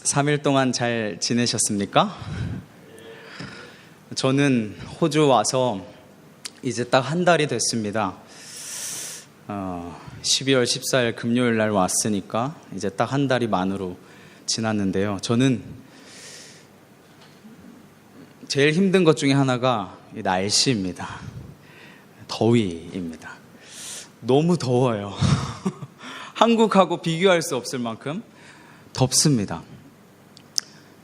3일 동안 잘 지내셨습니까? 저는 호주 와서 이제 딱 한 달이 됐습니다. 12월 14일 금요일 날 왔으니까 이제 딱 한 달이 만으로 지났는데요. 저는 제일 힘든 것 중에 하나가 이 날씨입니다. 더위입니다. 너무 더워요. 한국하고 비교할 수 없을 만큼 덥습니다.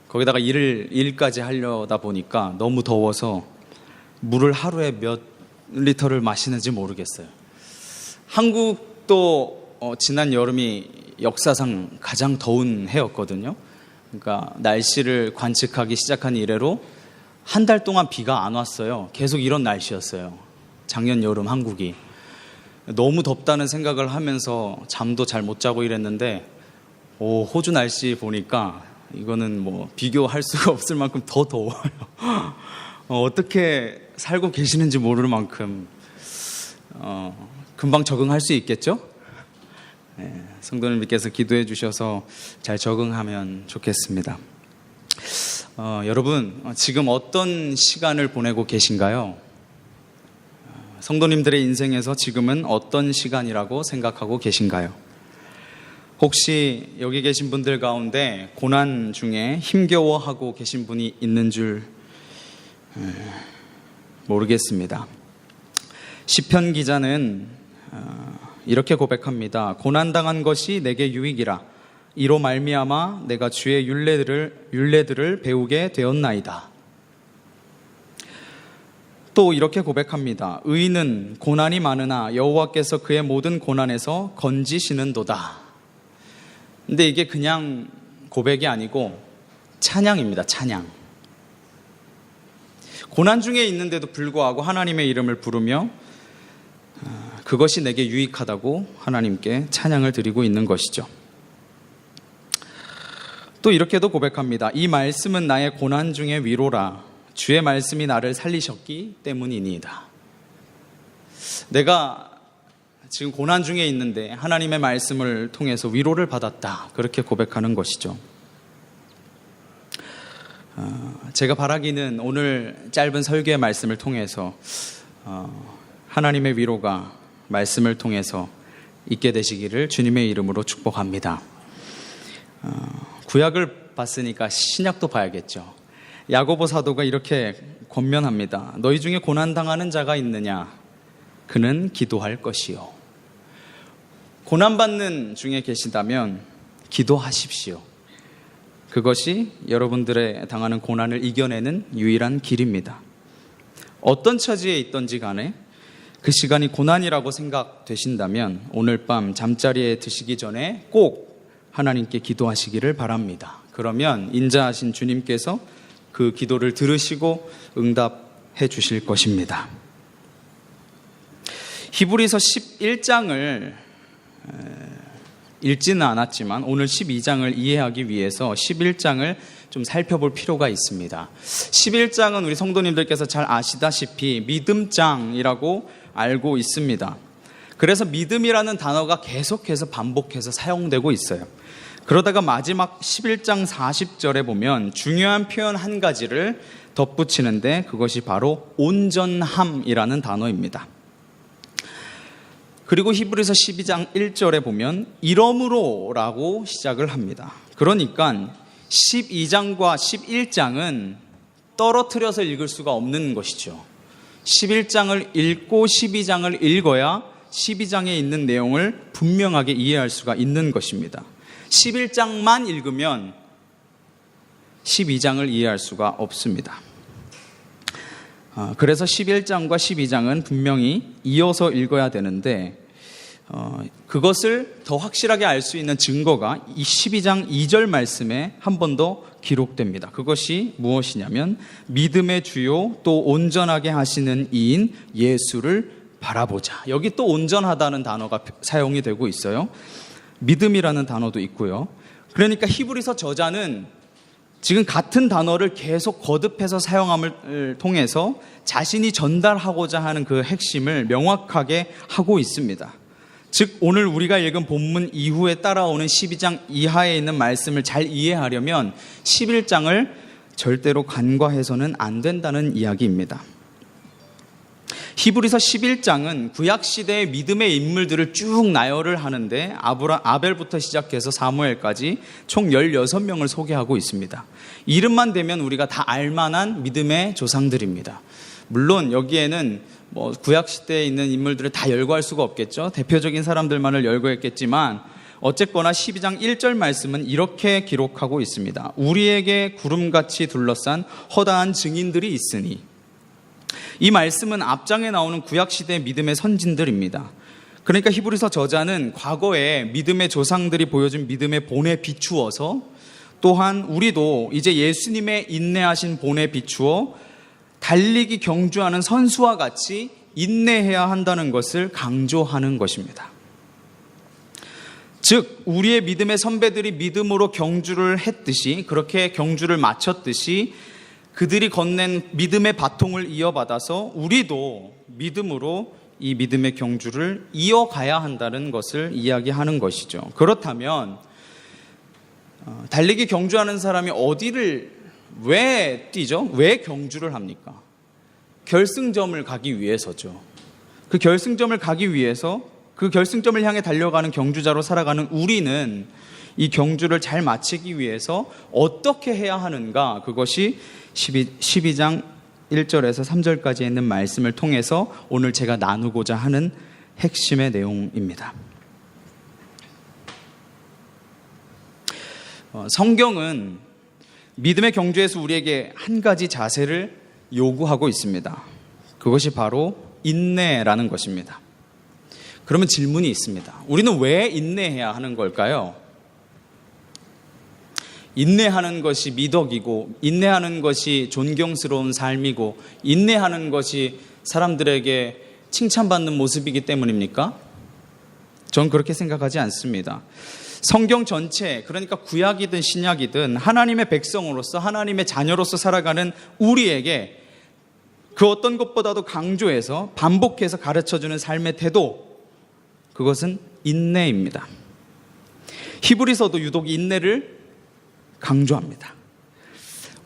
거기다가 일까지 하려다 보니까 너무 더워서 물을 하루에 몇 리터를 마시는지 모르겠어요. 한국도 지난 여름이 역사상 가장 더운 해였거든요. 그러니까 날씨를 관측하기 시작한 이래로 한 달 동안 비가 안 왔어요. 계속 이런 날씨였어요. 작년 여름 한국이. 너무 덥다는 생각을 하면서 잠도 잘 못 자고 이랬는데 호주 날씨 보니까 이거는 뭐 비교할 수가 없을 만큼 더 더워요. 어떻게 살고 계시는지 모를 만큼 금방 적응할 수 있겠죠? 네, 성도님께서 기도해 주셔서 잘 적응하면 좋겠습니다. 여러분, 지금 어떤 시간을 보내고 계신가요? 성도님들의 인생에서 지금은 어떤 시간이라고 생각하고 계신가요? 혹시 여기 계신 분들 가운데 고난 중에 힘겨워하고 계신 분이 있는 줄 모르겠습니다. 시편 기자는 이렇게 고백합니다. 고난당한 것이 내게 유익이라. 이로 말미암아 내가 주의 율례들을 배우게 되었나이다. 또 이렇게 고백합니다. 의인은 고난이 많으나 여호와께서 그의 모든 고난에서 건지시는도다. 근데 이게 그냥 고백이 아니고 찬양입니다. 찬양. 고난 중에 있는데도 불구하고 하나님의 이름을 부르며 그것이 내게 유익하다고 하나님께 찬양을 드리고 있는 것이죠. 또 이렇게도 고백합니다. 이 말씀은 나의 고난 중의 위로라. 주의 말씀이 나를 살리셨기 때문이니이다. 내가 지금 고난 중에 있는데 하나님의 말씀을 통해서 위로를 받았다. 그렇게 고백하는 것이죠. 제가 바라기는 오늘 짧은 설교의 말씀을 통해서 하나님의 위로가 말씀을 통해서 있게 되시기를 주님의 이름으로 축복합니다. 구약을 봤으니까 신약도 봐야겠죠. 야고보 사도가 이렇게 권면합니다. 너희 중에 고난당하는 자가 있느냐? 그는 기도할 것이요. 고난받는 중에 계시다면 기도하십시오. 그것이 여러분들의 당하는 고난을 이겨내는 유일한 길입니다. 어떤 처지에 있든지 간에 그 시간이 고난이라고 생각되신다면 오늘 밤 잠자리에 드시기 전에 꼭 하나님께 기도하시기를 바랍니다. 그러면 인자하신 주님께서 그 기도를 들으시고 응답해 주실 것입니다. 히브리서 11장을 읽지는 않았지만 오늘 12장을 이해하기 위해서 11장을 좀 살펴볼 필요가 있습니다. 11장은 우리 성도님들께서 잘 아시다시피 믿음장이라고 알고 있습니다. 그래서 믿음이라는 단어가 계속해서 반복해서 사용되고 있어요. 그러다가 마지막 11장 40절에 보면 중요한 표현 한 가지를 덧붙이는데 그것이 바로 온전함이라는 단어입니다. 그리고 히브리서 12장 1절에 보면 이러므로라고 시작을 합니다. 그러니까 12장과 11장은 떨어뜨려서 읽을 수가 없는 것이죠. 11장을 읽고 12장을 읽어야 12장에 있는 내용을 분명하게 이해할 수가 있는 것입니다. 11장만 읽으면 12장을 이해할 수가 없습니다. 그래서 11장과 12장은 분명히 이어서 읽어야 되는데 그것을 더 확실하게 알 수 있는 증거가 이 12장 2절 말씀에 한 번 더 기록됩니다. 그것이 무엇이냐면 믿음의 주요 또 온전하게 하시는 이인 예수를 바라보자. 여기 또 온전하다는 단어가 사용이 되고 있어요. 믿음이라는 단어도 있고요. 그러니까 히브리서 저자는 지금 같은 단어를 계속 거듭해서 사용함을 통해서 자신이 전달하고자 하는 그 핵심을 명확하게 하고 있습니다. 즉 오늘 우리가 읽은 본문 이후에 따라오는 12장 이하에 있는 말씀을 잘 이해하려면 11장을 절대로 간과해서는 안 된다는 이야기입니다. 히브리서 11장은 구약시대의 믿음의 인물들을 쭉 나열을 하는데 아벨부터 시작해서 사무엘까지 총 16명을 소개하고 있습니다. 이름만 대면 우리가 다 알만한 믿음의 조상들입니다. 물론 여기에는 구약시대에 있는 인물들을 다 열거할 수가 없겠죠. 대표적인 사람들만을 열거했겠지만 어쨌거나 12장 1절 말씀은 이렇게 기록하고 있습니다. 우리에게 구름같이 둘러싼 허다한 증인들이 있으니. 이 말씀은 앞장에 나오는 구약시대 믿음의 선진들입니다. 그러니까 히브리서 저자는 과거에 믿음의 조상들이 보여준 믿음의 본에 비추어서 또한 우리도 이제 예수님의 인내하신 본에 비추어 달리기 경주하는 선수와 같이 인내해야 한다는 것을 강조하는 것입니다. 즉 우리의 믿음의 선배들이 믿음으로 경주를 했듯이, 그렇게 경주를 마쳤듯이 그들이 건넨 믿음의 바통을 이어받아서 우리도 믿음으로 이 믿음의 경주를 이어가야 한다는 것을 이야기하는 것이죠. 그렇다면 달리기 경주하는 사람이 어디를 왜 뛰죠? 왜 경주를 합니까? 결승점을 가기 위해서죠. 그 결승점을 가기 위해서, 그 결승점을 향해 달려가는 경주자로 살아가는 우리는 이 경주를 잘 마치기 위해서 어떻게 해야 하는가, 그것이 12장 1절에서 3절까지 있는 말씀을 통해서 오늘 제가 나누고자 하는 핵심의 내용입니다. 성경은 믿음의 경주에서 우리에게 한 가지 자세를 요구하고 있습니다. 그것이 바로 인내라는 것입니다. 그러면 질문이 있습니다. 우리는 왜 인내해야 하는 걸까요? 인내하는 것이 미덕이고, 인내하는 것이 존경스러운 삶이고, 인내하는 것이 사람들에게 칭찬받는 모습이기 때문입니까? 전 그렇게 생각하지 않습니다. 성경 전체, 그러니까 구약이든 신약이든 하나님의 백성으로서, 하나님의 자녀로서 살아가는 우리에게 그 어떤 것보다도 강조해서 반복해서 가르쳐주는 삶의 태도, 그것은 인내입니다. 히브리서도 유독 인내를 강조합니다.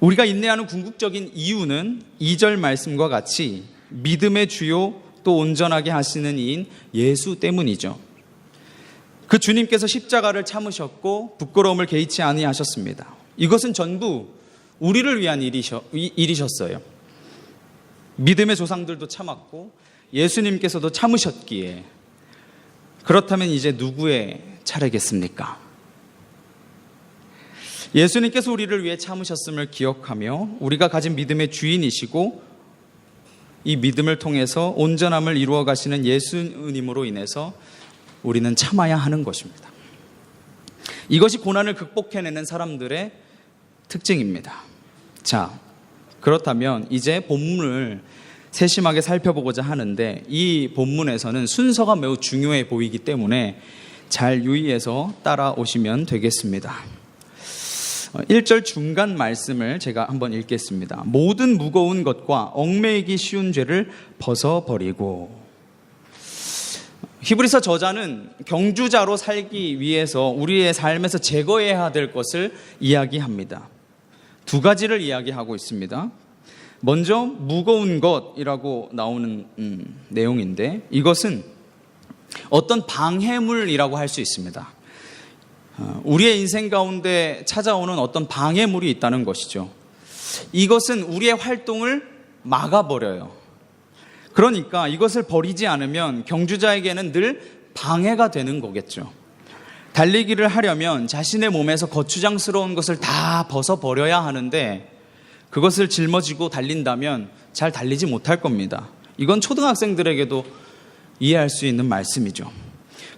우리가 인내하는 궁극적인 이유는 2절 말씀과 같이 믿음의 주요 또 온전하게 하시는 이인 예수 때문이죠. 그 주님께서 십자가를 참으셨고 부끄러움을 개의치 아니하셨습니다. 이것은 전부 우리를 위한 일이셨어요. 믿음의 조상들도 참았고 예수님께서도 참으셨기에, 그렇다면 이제 누구의 차례겠습니까? 예수님께서 우리를 위해 참으셨음을 기억하며 우리가 가진 믿음의 주인이시고 이 믿음을 통해서 온전함을 이루어 가시는 예수님으로 인해서 우리는 참아야 하는 것입니다. 이것이 고난을 극복해내는 사람들의 특징입니다. 자, 그렇다면 이제 본문을 세심하게 살펴보고자 하는데, 이 본문에서는 순서가 매우 중요해 보이기 때문에 잘 유의해서 따라오시면 되겠습니다. 1절 중간 말씀을 제가 한번 읽겠습니다. 모든 무거운 것과 얽매이기 쉬운 죄를 벗어버리고. 히브리서 저자는 경주자로 살기 위해서 우리의 삶에서 제거해야 될 것을 이야기합니다. 두 가지를 이야기하고 있습니다. 먼저 무거운 것이라고 나오는 내용인데, 이것은 어떤 방해물이라고 할 수 있습니다. 우리의 인생 가운데 찾아오는 어떤 방해물이 있다는 것이죠. 이것은 우리의 활동을 막아버려요. 그러니까 이것을 버리지 않으면 경주자에게는 늘 방해가 되는 거겠죠. 달리기를 하려면 자신의 몸에서 거추장스러운 것을 다 벗어버려야 하는데, 그것을 짊어지고 달린다면 잘 달리지 못할 겁니다. 이건 초등학생들에게도 이해할 수 있는 말씀이죠.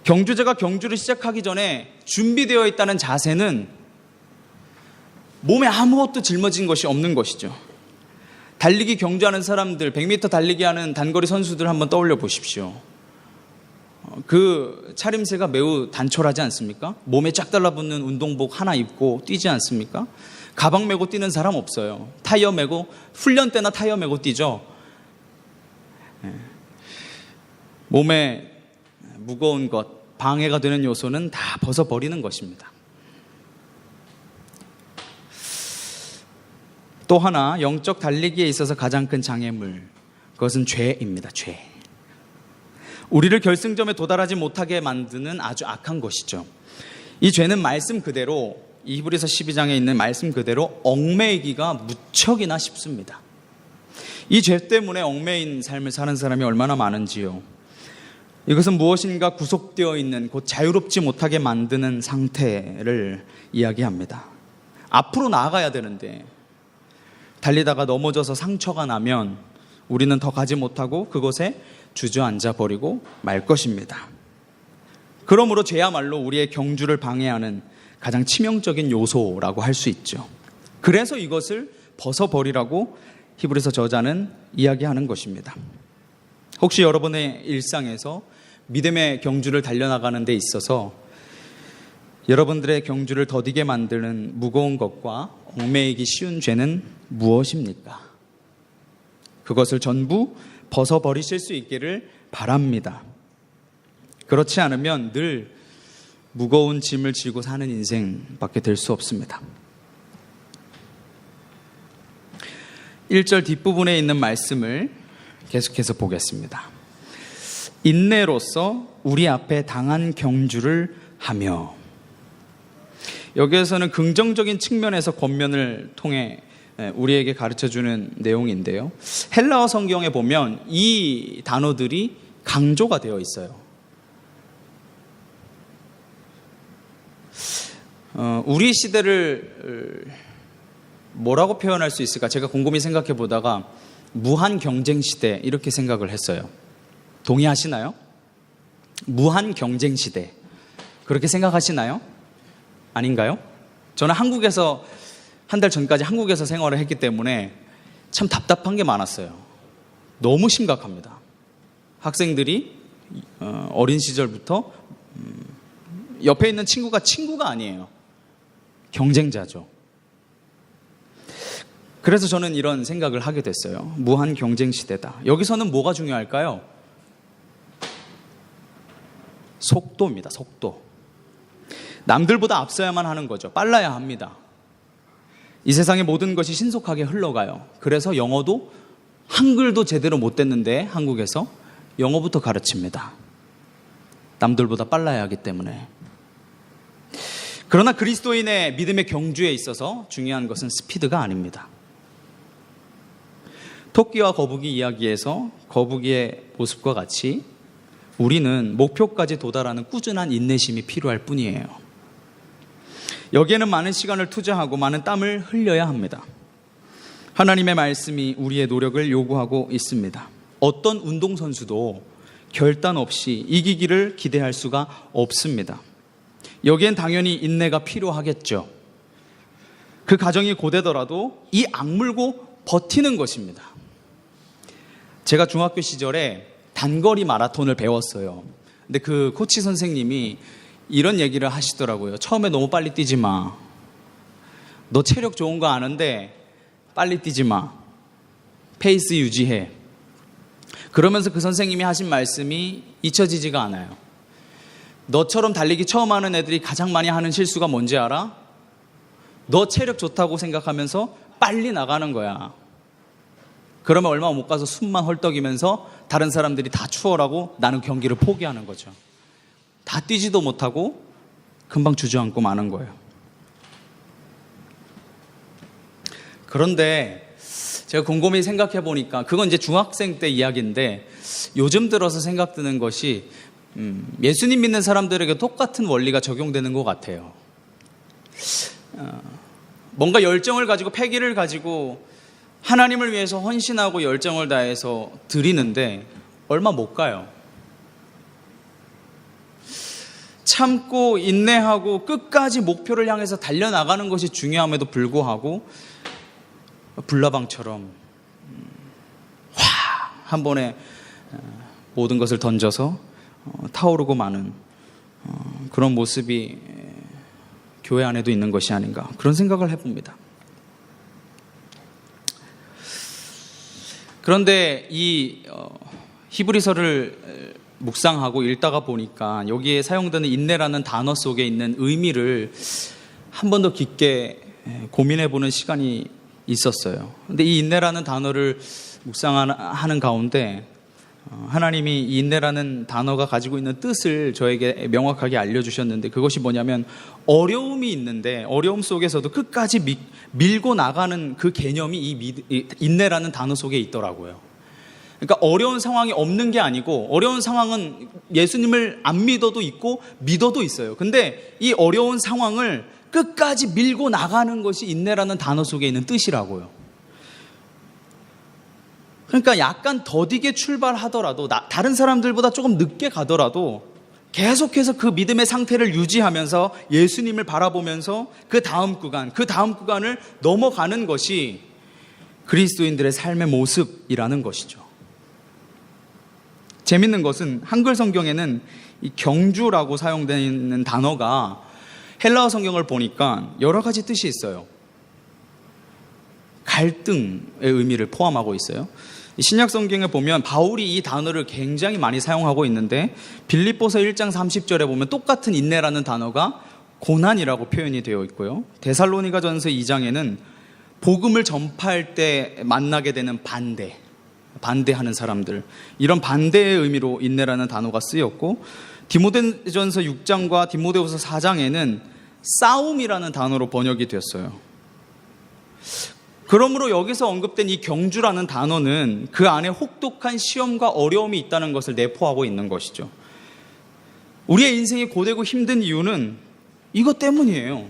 경주자가 경주를 시작하기 전에 준비되어 있다는 자세는 몸에 아무것도 짊어진 것이 없는 것이죠. 달리기 경주하는 사람들, 100m 달리기 하는 단거리 선수들 한번 떠올려 보십시오. 그 차림새가 매우 단촐하지 않습니까? 몸에 쫙 달라붙는 운동복 하나 입고 뛰지 않습니까? 가방 메고 뛰는 사람 없어요. 타이어 메고, 훈련 때나 타이어 메고 뛰죠. 몸에 무거운 것, 방해가 되는 요소는 다 벗어버리는 것입니다. 또 하나 영적 달리기에 있어서 가장 큰 장애물, 그것은 죄입니다. 죄. 우리를 결승점에 도달하지 못하게 만드는 아주 악한 것이죠. 이 죄는 말씀 그대로, 이 히브리서 12장에 있는 말씀 그대로 얽매이기가 무척이나 쉽습니다. 이 죄 때문에 얽매인 삶을 사는 사람이 얼마나 많은지요. 이것은 무엇인가 구속되어 있는, 곧 자유롭지 못하게 만드는 상태를 이야기합니다. 앞으로 나아가야 되는데 달리다가 넘어져서 상처가 나면 우리는 더 가지 못하고 그곳에 주저앉아 버리고 말 것입니다. 그러므로 죄야말로 우리의 경주를 방해하는 가장 치명적인 요소라고 할 수 있죠. 그래서 이것을 벗어버리라고 히브리서 저자는 이야기하는 것입니다. 혹시 여러분의 일상에서 믿음의 경주를 달려나가는 데 있어서 여러분들의 경주를 더디게 만드는 무거운 것과 얽매이기 쉬운 죄는 무엇입니까? 그것을 전부 벗어버리실 수 있기를 바랍니다. 그렇지 않으면 늘 무거운 짐을 지고 사는 인생밖에 될 수 없습니다. 1절 뒷부분에 있는 말씀을 계속해서 보겠습니다. 인내로서 우리 앞에 당한 경주를 하며, 여기에서는 긍정적인 측면에서 권면을 통해 우리에게 가르쳐주는 내용인데요. 헬라어 성경에 보면 이 단어들이 강조가 되어 있어요. 우리 시대를 뭐라고 표현할 수 있을까? 제가 곰곰이 생각해 보다가 무한 경쟁 시대 이렇게 생각을 했어요. 동의하시나요? 무한 경쟁 시대, 그렇게 생각하시나요? 아닌가요? 저는 한국에서 한 달 전까지 한국에서 생활을 했기 때문에 참 답답한 게 많았어요. 너무 심각합니다. 학생들이 어린 시절부터 옆에 있는 친구가 아니에요. 경쟁자죠. 그래서 저는 이런 생각을 하게 됐어요. 무한 경쟁 시대다. 여기서는 뭐가 중요할까요? 속도입니다. 속도. 남들보다 앞서야만 하는 거죠. 빨라야 합니다. 이 세상의 모든 것이 신속하게 흘러가요. 그래서 영어도, 한글도 제대로 못 됐는데 한국에서 영어부터 가르칩니다. 남들보다 빨라야 하기 때문에. 그러나 그리스도인의 믿음의 경주에 있어서 중요한 것은 스피드가 아닙니다. 토끼와 거북이 이야기에서 거북이의 모습과 같이 우리는 목표까지 도달하는 꾸준한 인내심이 필요할 뿐이에요. 여기에는 많은 시간을 투자하고 많은 땀을 흘려야 합니다. 하나님의 말씀이 우리의 노력을 요구하고 있습니다. 어떤 운동선수도 결단 없이 이기기를 기대할 수가 없습니다. 여기엔 당연히 인내가 필요하겠죠. 그 과정이 고되더라도 이 악물고 버티는 것입니다. 제가 중학교 시절에 단거리 마라톤을 배웠어요. 근데 그 코치 선생님이 이런 얘기를 하시더라고요. 처음에 너무 빨리 뛰지 마. 너 체력 좋은 거 아는데 빨리 뛰지 마. 페이스 유지해. 그러면서 그 선생님이 하신 말씀이 잊혀지지가 않아요. 너처럼 달리기 처음 하는 애들이 가장 많이 하는 실수가 뭔지 알아? 너 체력 좋다고 생각하면서 빨리 나가는 거야. 그러면 얼마 못 가서 숨만 헐떡이면서 다른 사람들이 다 추월하고 나는 경기를 포기하는 거죠. 다 뛰지도 못하고 금방 주저앉고 마는 거예요. 그런데 제가 곰곰이 생각해 보니까 그건 이제 중학생 때 이야기인데 요즘 들어서 생각드는 것이 예수님 믿는 사람들에게 똑같은 원리가 적용되는 것 같아요. 뭔가 열정을 가지고 패기를 가지고 하나님을 위해서 헌신하고 열정을 다해서 드리는데 얼마 못 가요. 참고 인내하고 끝까지 목표를 향해서 달려나가는 것이 중요함에도 불구하고 불나방처럼 한 번에 모든 것을 던져서 타오르고 마는 그런 모습이 교회 안에도 있는 것이 아닌가, 그런 생각을 해봅니다. 그런데 이 히브리서를 묵상하고 읽다가 보니까 여기에 사용되는 인내라는 단어 속에 있는 의미를 한 번 더 깊게 고민해보는 시간이 있었어요. 근데 이 인내라는 단어를 묵상하는 가운데 하나님이 이 인내라는 단어가 가지고 있는 뜻을 저에게 명확하게 알려주셨는데, 그것이 뭐냐면 어려움이 있는데 어려움 속에서도 끝까지 밀고 나가는 그 개념이 이 인내라는 단어 속에 있더라고요. 그러니까 어려운 상황이 없는 게 아니고, 어려운 상황은 예수님을 안 믿어도 있고 믿어도 있어요. 근데 이 어려운 상황을 끝까지 밀고 나가는 것이 인내라는 단어 속에 있는 뜻이라고요. 그러니까 약간 더디게 출발하더라도, 다른 사람들보다 조금 늦게 가더라도 계속해서 그 믿음의 상태를 유지하면서 예수님을 바라보면서 그 다음 구간을 넘어가는 것이 그리스도인들의 삶의 모습이라는 것이죠. 재밌는 것은 한글 성경에는 이 경주라고 사용되는 단어가 헬라어 성경을 보니까 여러 가지 뜻이 있어요. 갈등의 의미를 포함하고 있어요. 신약 성경에 보면 바울이 이 단어를 굉장히 많이 사용하고 있는데, 빌립보서 1장 30절에 보면 똑같은 인내라는 단어가 고난이라고 표현이 되어 있고요. 데살로니가전서 2장에는 복음을 전파할 때 만나게 되는 반대하는 사람들, 이런 반대의 의미로 인내라는 단어가 쓰였고, 디모데전서 6장과 디모데후서 4장에는 싸움이라는 단어로 번역이 되었어요. 그러므로 여기서 언급된 이 경주라는 단어는 그 안에 혹독한 시험과 어려움이 있다는 것을 내포하고 있는 것이죠. 우리의 인생이 고되고 힘든 이유는 이것 때문이에요.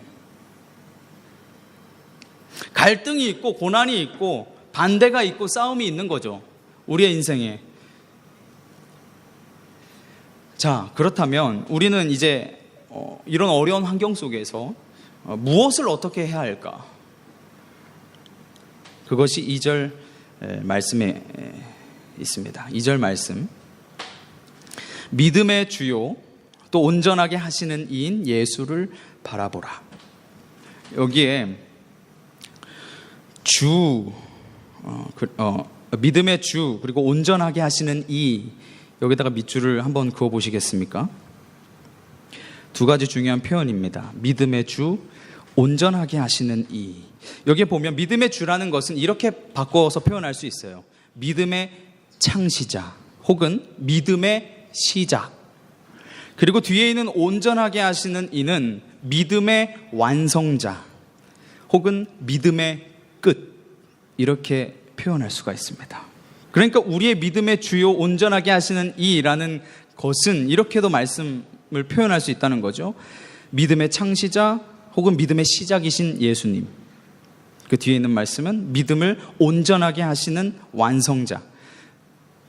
갈등이 있고 고난이 있고 반대가 있고 싸움이 있는 거죠, 우리의 인생에. 자, 그렇다면 우리는 이제 이런 어려운 환경 속에서 무엇을 어떻게 해야 할까? 그것이 2절 말씀에 있습니다. 2절 말씀. 믿음의 주요 또 온전하게 하시는 이인 예수를 바라보라. 여기에 믿음의 주 그리고 온전하게 하시는 이, 여기다가 밑줄을 한번 그어 보시겠습니까? 두 가지 중요한 표현입니다. 믿음의 주, 온전하게 하시는 이. 여기에 보면 믿음의 주라는 것은 이렇게 바꿔서 표현할 수 있어요. 믿음의 창시자 혹은 믿음의 시작. 그리고 뒤에 있는 온전하게 하시는 이는 믿음의 완성자 혹은 믿음의 끝, 이렇게 표현할 수가 있습니다. 그러니까 우리의 믿음의 주요 온전하게 하시는 이라는 것은 이렇게도 말씀을 표현할 수 있다는 거죠. 믿음의 창시자 혹은 믿음의 시작이신 예수님. 그 뒤에 있는 말씀은 믿음을 온전하게 하시는 완성자,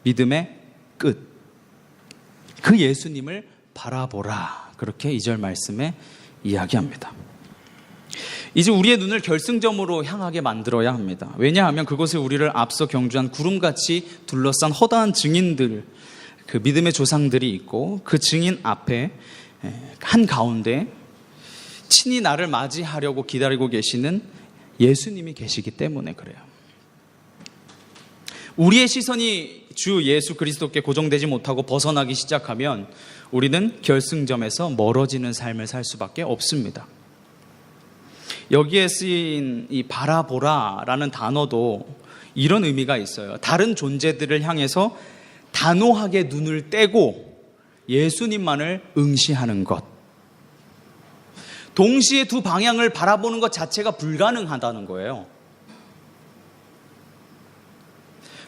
믿음의 끝, 그 예수님을 바라보라. 그렇게 2절 말씀에 이야기합니다. 이제 우리의 눈을 결승점으로 향하게 만들어야 합니다. 왜냐하면 그곳에 우리를 앞서 경주한 구름같이 둘러싼 허다한 증인들, 그 믿음의 조상들이 있고, 그 증인 앞에 한가운데 친히 나를 맞이하려고 기다리고 계시는 예수님이 계시기 때문에 그래요. 우리의 시선이 주 예수 그리스도께 고정되지 못하고 벗어나기 시작하면 우리는 결승점에서 멀어지는 삶을 살 수밖에 없습니다. 여기에 쓰인 이 바라보라라는 단어도 이런 의미가 있어요. 다른 존재들을 향해서 단호하게 눈을 떼고 예수님만을 응시하는 것. 동시에 두 방향을 바라보는 것 자체가 불가능하다는 거예요.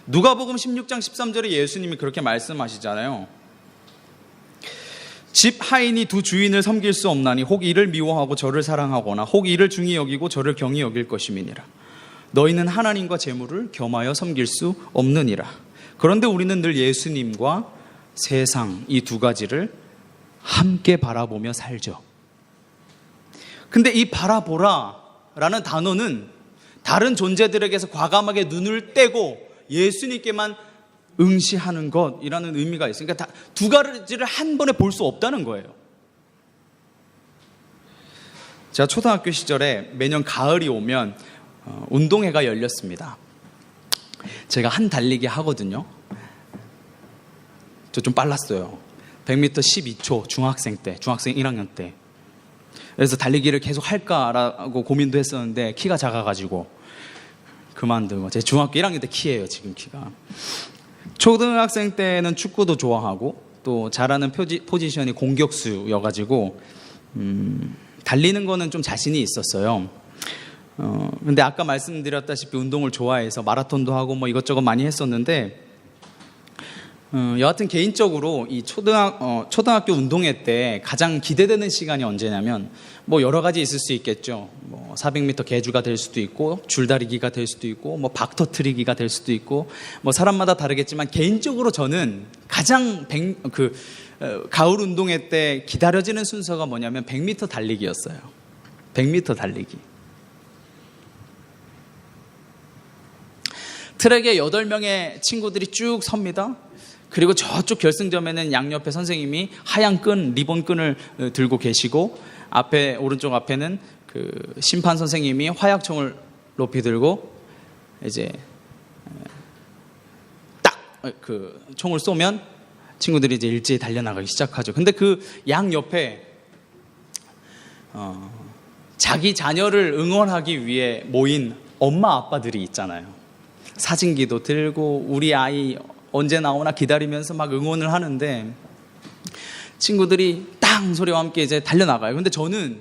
누가복음 16장 13절에 예수님이 그렇게 말씀하시잖아요. 집 하인이 두 주인을 섬길 수 없나니 혹 이를 미워하고 저를 사랑하거나 혹 이를 중히 여기고 저를 경히 여길 것임이니라. 너희는 하나님과 재물을 겸하여 섬길 수 없느니라. 그런데 우리는 늘 예수님과 세상, 이 두 가지를 함께 바라보며 살죠. 근데 이 바라보라라는 단어는 다른 존재들에게서 과감하게 눈을 떼고 예수님께만 응시하는 것이라는 의미가 있어요. 그러니까 두 가지를 한 번에 볼 수 없다는 거예요. 제가 초등학교 시절에 매년 가을이 오면 운동회가 열렸습니다. 제가 한 달리기 하거든요. 저 좀 빨랐어요. 100m 12초 중학생 1학년 때. 그래서 달리기를 계속 할까라고 고민도 했었는데 키가 작아가지고 그만두고, 제 중학교 1학년 때 키예요, 지금 키가. 초등학생 때는 축구도 좋아하고 또 잘하는 포지션이 공격수여가지고 달리는 거는 좀 자신이 있었어요. 근데 아까 말씀드렸다시피 운동을 좋아해서 마라톤도 하고 뭐 이것저것 많이 했었는데, 여하튼 개인적으로 이 초등학교 운동회 때 가장 기대되는 시간이 언제냐면, 뭐 여러 가지 있을 수 있겠죠. 뭐 400m 계주가 될 수도 있고, 줄다리기가 될 수도 있고, 뭐 박터트리기가 될 수도 있고, 뭐 사람마다 다르겠지만 개인적으로 저는 가장 가을 운동회 때 기다려지는 순서가 뭐냐면 100m 달리기였어요. 100m 달리기. 트랙에 8명의 친구들이 쭉 섭니다. 그리고 저쪽 결승점에는 양옆에 선생님이 하얀 리본 끈을 들고 계시고, 오른쪽 앞에는 그 심판 선생님이 화약총을 높이 들고 이제 딱 그 총을 쏘면 친구들이 이제 일제히 달려나가기 시작하죠. 근데 그 양 옆에 자기 자녀를 응원하기 위해 모인 엄마 아빠들이 있잖아요. 사진기도 들고 우리 아이 언제 나오나 기다리면서 막 응원을 하는데, 친구들이 땅 소리와 함께 이제 달려나가요. 근데 저는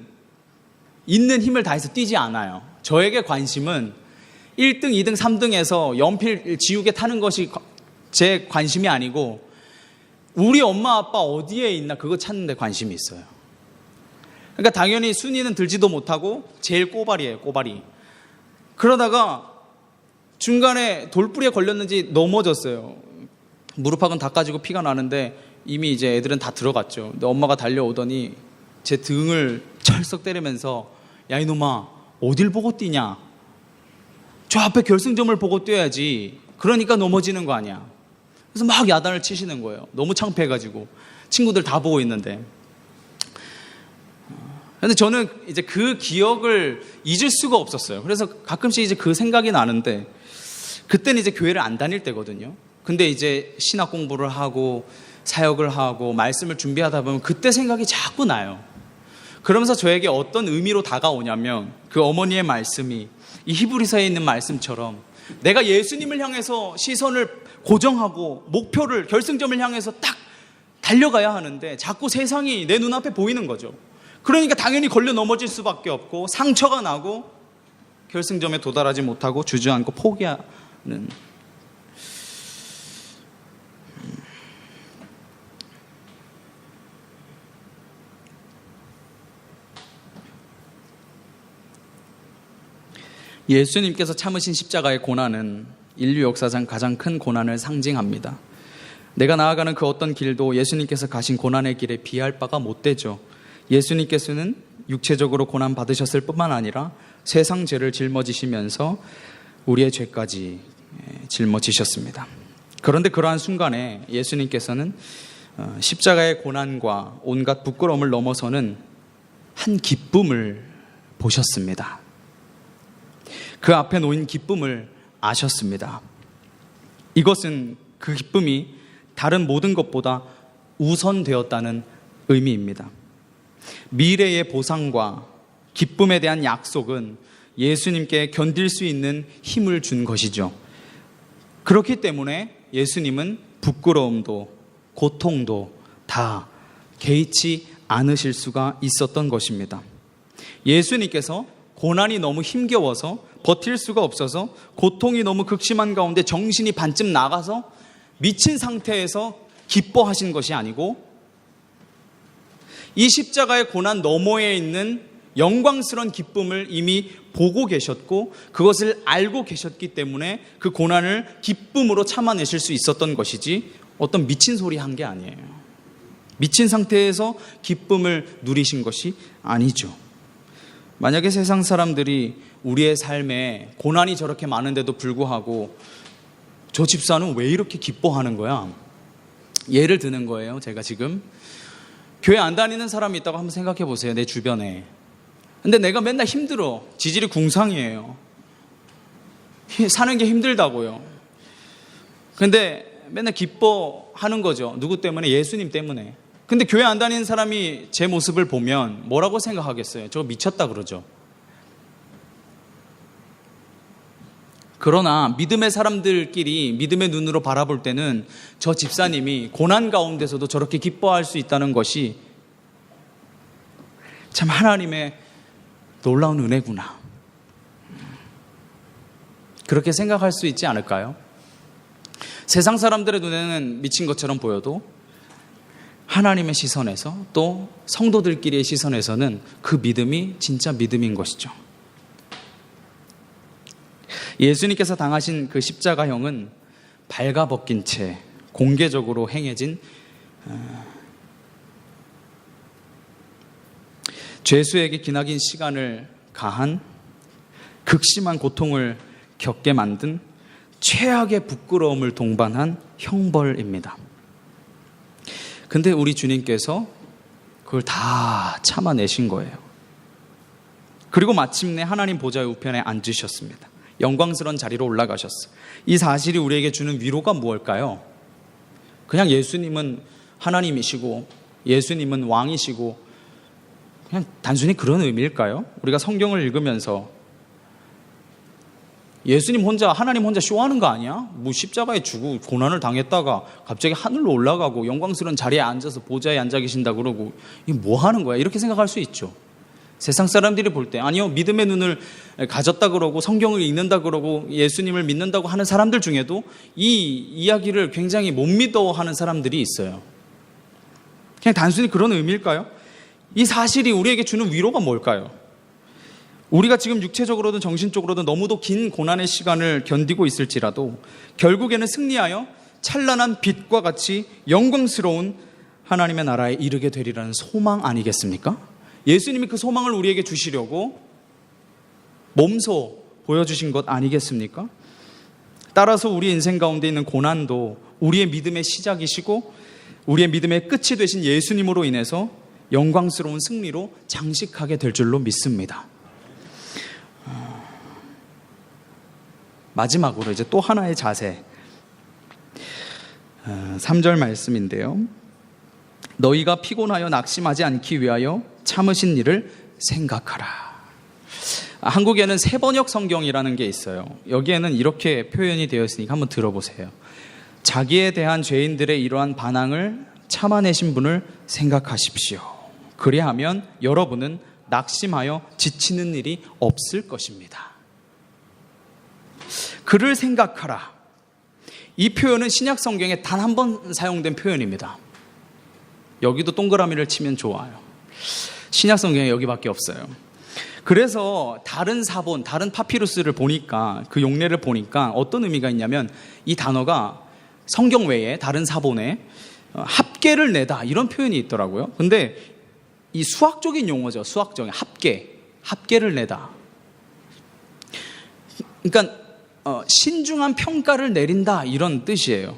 있는 힘을 다해서 뛰지 않아요. 저에게 관심은 1등, 2등, 3등에서 연필 지우개 타는 것이 제 관심이 아니고, 우리 엄마 아빠 어디에 있나 그거 찾는 데 관심이 있어요. 그러니까 당연히 순위는 들지도 못하고 제일 꼬발이에요, 꼬발이. 그러다가 중간에 돌부리에 걸렸는지 넘어졌어요. 무릎팍은 다 까지고 피가 나는데 이미 이제 애들은 다 들어갔죠. 근데 엄마가 달려오더니 제 등을 철썩 때리면서, 야 이놈아 어딜 보고 뛰냐, 저 앞에 결승점을 보고 뛰어야지, 그러니까 넘어지는 거 아니야. 그래서 막 야단을 치시는 거예요. 너무 창피해가지고 친구들 다 보고 있는데. 근데 저는 이제 그 기억을 잊을 수가 없었어요. 그래서 가끔씩 이제 그 생각이 나는데, 그때는 이제 교회를 안 다닐 때거든요. 근데 이제 신학 공부를 하고 사역을 하고 말씀을 준비하다 보면 그때 생각이 자꾸 나요. 그러면서 저에게 어떤 의미로 다가오냐면, 그 어머니의 말씀이 이 히브리서에 있는 말씀처럼 내가 예수님을 향해서 시선을 고정하고 목표를, 결승점을 향해서 딱 달려가야 하는데 자꾸 세상이 내 눈앞에 보이는 거죠. 그러니까 당연히 걸려 넘어질 수밖에 없고 상처가 나고 결승점에 도달하지 못하고 주저앉고 포기하는. 예수님께서 참으신 십자가의 고난은 인류 역사상 가장 큰 고난을 상징합니다. 내가 나아가는 그 어떤 길도 예수님께서 가신 고난의 길에 비할 바가 못 되죠. 예수님께서는 육체적으로 고난 받으셨을 뿐만 아니라 세상 죄를 짊어지시면서 우리의 죄까지 짊어지셨습니다. 그런데 그러한 순간에 예수님께서는 십자가의 고난과 온갖 부끄러움을 넘어서는 한 기쁨을 보셨습니다. 그 앞에 놓인 기쁨을 아셨습니다. 이것은 그 기쁨이 다른 모든 것보다 우선되었다는 의미입니다. 미래의 보상과 기쁨에 대한 약속은 예수님께 견딜 수 있는 힘을 준 것이죠. 그렇기 때문에 예수님은 부끄러움도 고통도 다 개의치 않으실 수가 있었던 것입니다. 예수님께서 고난이 너무 힘겨워서 버틸 수가 없어서 고통이 너무 극심한 가운데 정신이 반쯤 나가서 미친 상태에서 기뻐하신 것이 아니고, 이 십자가의 고난 너머에 있는 영광스러운 기쁨을 이미 보고 계셨고 그것을 알고 계셨기 때문에 그 고난을 기쁨으로 참아내실 수 있었던 것이지, 어떤 미친 소리 한 게 아니에요. 미친 상태에서 기쁨을 누리신 것이 아니죠. 만약에 세상 사람들이 우리의 삶에 고난이 저렇게 많은데도 불구하고 저 집사는 왜 이렇게 기뻐하는 거야? 예를 드는 거예요. 제가 지금 교회 안 다니는 사람이 있다고 한번 생각해 보세요. 내 주변에. 근데 내가 맨날 힘들어. 지질이 궁상이에요. 사는 게 힘들다고요. 근데 맨날 기뻐하는 거죠. 누구 때문에? 예수님 때문에. 근데 교회 안 다니는 사람이 제 모습을 보면 뭐라고 생각하겠어요? 저거 미쳤다 그러죠. 그러나 믿음의 사람들끼리 믿음의 눈으로 바라볼 때는 저 집사님이 고난 가운데서도 저렇게 기뻐할 수 있다는 것이 참 하나님의 놀라운 은혜구나. 그렇게 생각할 수 있지 않을까요? 세상 사람들의 눈에는 미친 것처럼 보여도 하나님의 시선에서 또 성도들끼리의 시선에서는 그 믿음이 진짜 믿음인 것이죠. 예수님께서 당하신 그 십자가형은 발가벗긴 채 공개적으로 행해진 죄수에게 기나긴 시간을 가한 극심한 고통을 겪게 만든 최악의 부끄러움을 동반한 형벌입니다. 근데 우리 주님께서 그걸 다 참아내신 거예요. 그리고 마침내 하나님 보좌의 우편에 앉으셨습니다. 영광스러운 자리로 올라가셨어요. 이 사실이 우리에게 주는 위로가 무엇일까요? 그냥 예수님은 하나님이시고 예수님은 왕이시고 그냥 단순히 그런 의미일까요? 우리가 성경을 읽으면서 예수님 혼자, 하나님 혼자 쇼하는 거 아니야? 뭐 십자가에 죽고 고난을 당했다가 갑자기 하늘로 올라가고 영광스러운 자리에 앉아서 보좌에 앉아 계신다 그러고 이게 뭐 하는 거야? 이렇게 생각할 수 있죠. 세상 사람들이 볼 때 아니요, 믿음의 눈을 가졌다 그러고 성경을 읽는다 그러고 예수님을 믿는다고 하는 사람들 중에도 이 이야기를 굉장히 못 믿어 하는 사람들이 있어요. 그냥 단순히 그런 의미일까요? 이 사실이 우리에게 주는 위로가 뭘까요? 우리가 지금 육체적으로든 정신적으로든 너무도 긴 고난의 시간을 견디고 있을지라도 결국에는 승리하여 찬란한 빛과 같이 영광스러운 하나님의 나라에 이르게 되리라는 소망 아니겠습니까? 예수님이 그 소망을 우리에게 주시려고 몸소 보여주신 것 아니겠습니까? 따라서 우리 인생 가운데 있는 고난도 우리의 믿음의 시작이시고 우리의 믿음의 끝이 되신 예수님으로 인해서 영광스러운 승리로 장식하게 될 줄로 믿습니다. 마지막으로 이제 또 하나의 자세, 3절 말씀인데요. 너희가 피곤하여 낙심하지 않기 위하여 참으신 일을 생각하라. 한국에는 새번역 성경이라는 게 있어요. 여기에는 이렇게 표현이 되어 있으니까 한번 들어보세요. 자기에 대한 죄인들의 이러한 반항을 참아내신 분을 생각하십시오. 그리하면 여러분은 낙심하여 지치는 일이 없을 것입니다. 그를 생각하라. 이 표현은 신약 성경에 단 한 번 사용된 표현입니다. 여기도 동그라미를 치면 좋아요. 신약 성경에 여기밖에 없어요. 그래서 다른 사본, 다른 파피루스를 보니까 그 용례를 보니까 어떤 의미가 있냐면 이 단어가 성경 외에 다른 사본에 합계를 내다 이런 표현이 있더라고요. 근데 이 수학적인 용어죠. 수학적인 합계를 내다. 그러니까 신중한 평가를 내린다 이런 뜻이에요.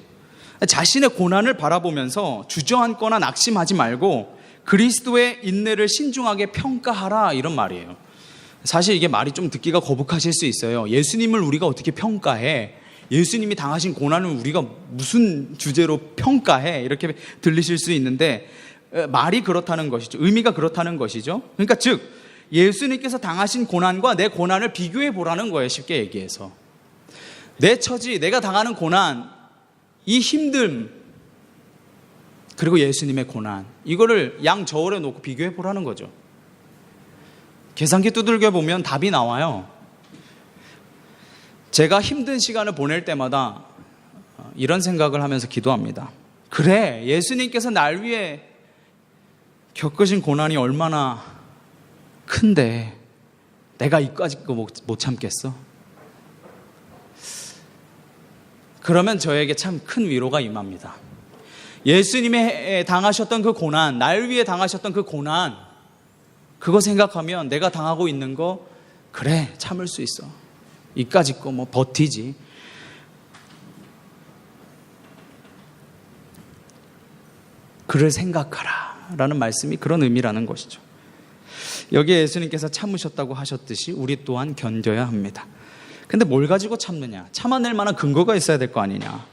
자신의 고난을 바라보면서 주저앉거나 낙심하지 말고 그리스도의 인내를 신중하게 평가하라 이런 말이에요. 사실 이게 말이 좀 듣기가 거북하실 수 있어요. 예수님을 우리가 어떻게 평가해? 예수님이 당하신 고난을 우리가 무슨 주제로 평가해? 이렇게 들리실 수 있는데 말이 그렇다는 것이죠. 의미가 그렇다는 것이죠. 그러니까 즉 예수님께서 당하신 고난과 내 고난을 비교해 보라는 거예요. 쉽게 얘기해서 내 처지, 내가 당하는 고난, 이 힘듦 그리고 예수님의 고난, 이거를 양 저울에 놓고 비교해 보라는 거죠. 계산기 두들겨 보면 답이 나와요. 제가 힘든 시간을 보낼 때마다 이런 생각을 하면서 기도합니다. 그래, 예수님께서 날 위해 겪으신 고난이 얼마나 큰데 내가 이까짓 거 못 참겠어? 그러면 저에게 참 큰 위로가 임합니다. 예수님이 당하셨던 그 고난, 날 위해 당하셨던 그 고난, 그거 생각하면 내가 당하고 있는 거 그래 참을 수 있어. 이까짓 거 뭐 버티지. 그를 생각하라 라는 말씀이 그런 의미라는 것이죠. 여기에 예수님께서 참으셨다고 하셨듯이 우리 또한 견뎌야 합니다. 근데 뭘 가지고 참느냐? 참아낼 만한 근거가 있어야 될 거 아니냐?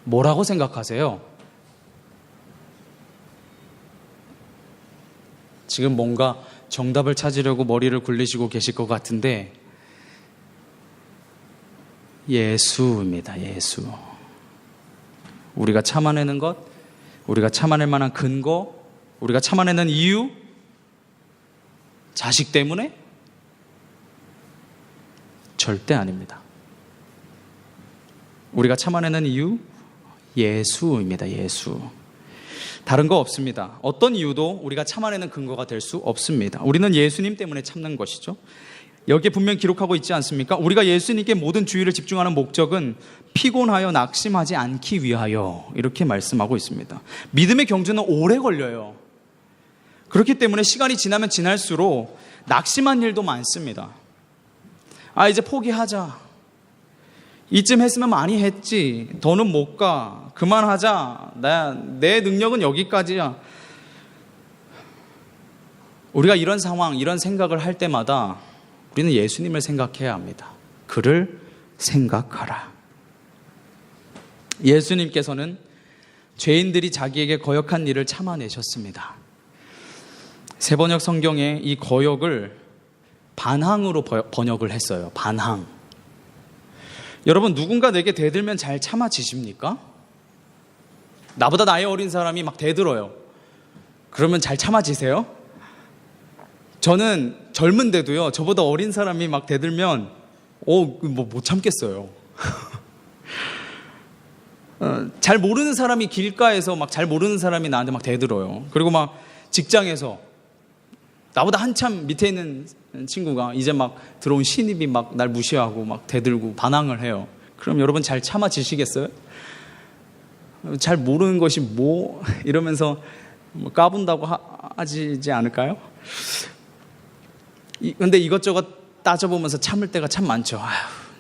뭐라고 생각하세요? 지금 뭔가 정답을 찾으려고 머리를 굴리시고 계실 것 같은데 예수입니다. 예수. 우리가 참아내는 것, 우리가 참아낼 만한 근거, 우리가 참아내는 이유, 자식 때문에? 절대 아닙니다. 우리가 참아내는 이유, 예수입니다. 예수. 다른 거 없습니다. 어떤 이유도 우리가 참아내는 근거가 될 수 없습니다. 우리는 예수님 때문에 참는 것이죠. 여기에 분명 기록하고 있지 않습니까? 우리가 예수님께 모든 주의를 집중하는 목적은 피곤하여 낙심하지 않기 위하여, 이렇게 말씀하고 있습니다. 믿음의 경주는 오래 걸려요. 그렇기 때문에 시간이 지나면 지날수록 낙심한 일도 많습니다. 이제 포기하자. 이쯤 했으면 많이 했지. 더는 못 가. 그만하자. 내 능력은 여기까지야. 우리가 이런 상황, 이런 생각을 할 때마다 우리는 예수님을 생각해야 합니다. 그를 생각하라. 예수님께서는 죄인들이 자기에게 거역한 일을 참아내셨습니다. 세번역 성경에 이 거역을 반항으로 번역을 했어요. 반항. 여러분, 누군가 내게 대들면 잘 참아지십니까? 나보다 나이 어린 사람이 막 대들어요. 그러면 잘 참아지세요? 저는 젊은데도요, 저보다 어린 사람이 막 대들면 못 참겠어요. 잘 모르는 사람이 길가에서 막 잘 모르는 사람이 나한테 막 대들어요. 그리고 막 직장에서 나보다 한참 밑에 있는 친구가 이제 막 들어온 신입이 막 날 무시하고 막 대들고 반항을 해요. 그럼 여러분 잘 참아지시겠어요? 잘 모르는 것이 뭐 이러면서 까분다고 하지 않을까요? 근데 이것저것 따져보면서 참을 때가 참 많죠.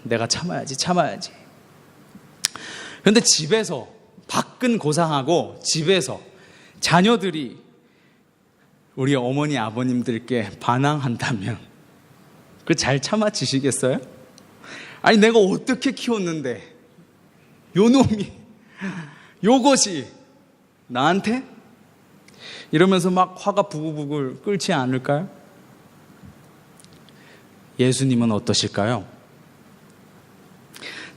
내가 참아야지. 그런데 집에서 밖은 고상하고 집에서 자녀들이 우리 어머니 아버님들께 반항한다면 그 잘 참아지시겠어요? 내가 어떻게 키웠는데 요놈이 요것이 나한테? 이러면서 막 화가 부글부글 끓지 않을까요? 예수님은 어떠실까요?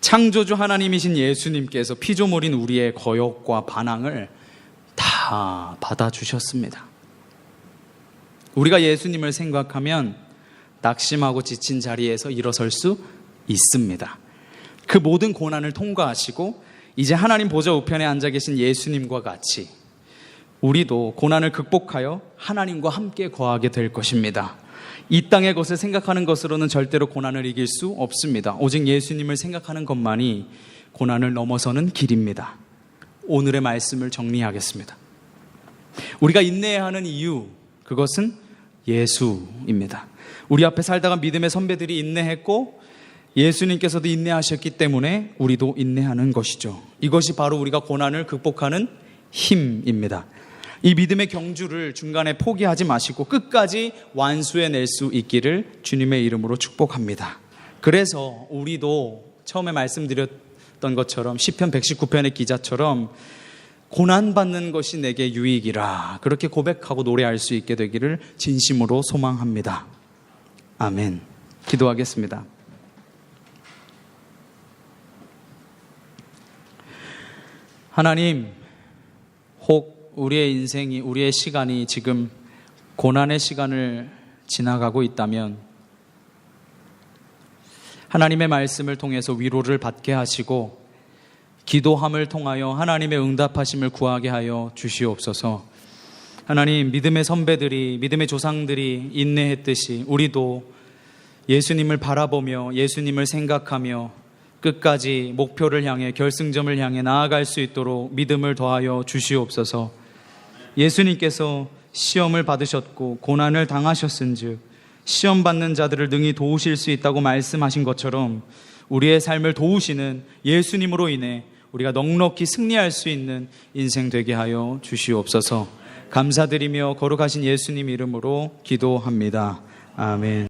창조주 하나님이신 예수님께서 피조물인 우리의 거역과 반항을 다 받아주셨습니다. 우리가 예수님을 생각하면 낙심하고 지친 자리에서 일어설 수 있습니다. 그 모든 고난을 통과하시고 이제 하나님 보좌 우편에 앉아 계신 예수님과 같이 우리도 고난을 극복하여 하나님과 함께 거하게 될 것입니다. 이 땅의 것을 생각하는 것으로는 절대로 고난을 이길 수 없습니다. 오직 예수님을 생각하는 것만이 고난을 넘어서는 길입니다. 오늘의 말씀을 정리하겠습니다. 우리가 인내해야 하는 이유, 그것은 예수입니다. 우리 앞에 살다가 믿음의 선배들이 인내했고 예수님께서도 인내하셨기 때문에 우리도 인내하는 것이죠. 이것이 바로 우리가 고난을 극복하는 힘입니다. 이 믿음의 경주를 중간에 포기하지 마시고 끝까지 완수해낼 수 있기를 주님의 이름으로 축복합니다. 그래서 우리도 처음에 말씀드렸던 것처럼 시편 119편의 기자처럼 고난받는 것이 내게 유익이라 그렇게 고백하고 노래할 수 있게 되기를 진심으로 소망합니다. 아멘. 기도하겠습니다. 하나님, 혹 우리의 인생이, 우리의 시간이 지금 고난의 시간을 지나가고 있다면 하나님의 말씀을 통해서 위로를 받게 하시고 기도함을 통하여 하나님의 응답하심을 구하게 하여 주시옵소서. 하나님, 믿음의 선배들이, 믿음의 조상들이 인내했듯이 우리도 예수님을 바라보며 예수님을 생각하며 끝까지 목표를 향해, 결승점을 향해 나아갈 수 있도록 믿음을 더하여 주시옵소서. 예수님께서 시험을 받으셨고 고난을 당하셨은즉 시험 받는 자들을 능히 도우실 수 있다고 말씀하신 것처럼 우리의 삶을 도우시는 예수님으로 인해 우리가 넉넉히 승리할 수 있는 인생 되게 하여 주시옵소서. 감사드리며 거룩하신 예수님 이름으로 기도합니다. 아멘.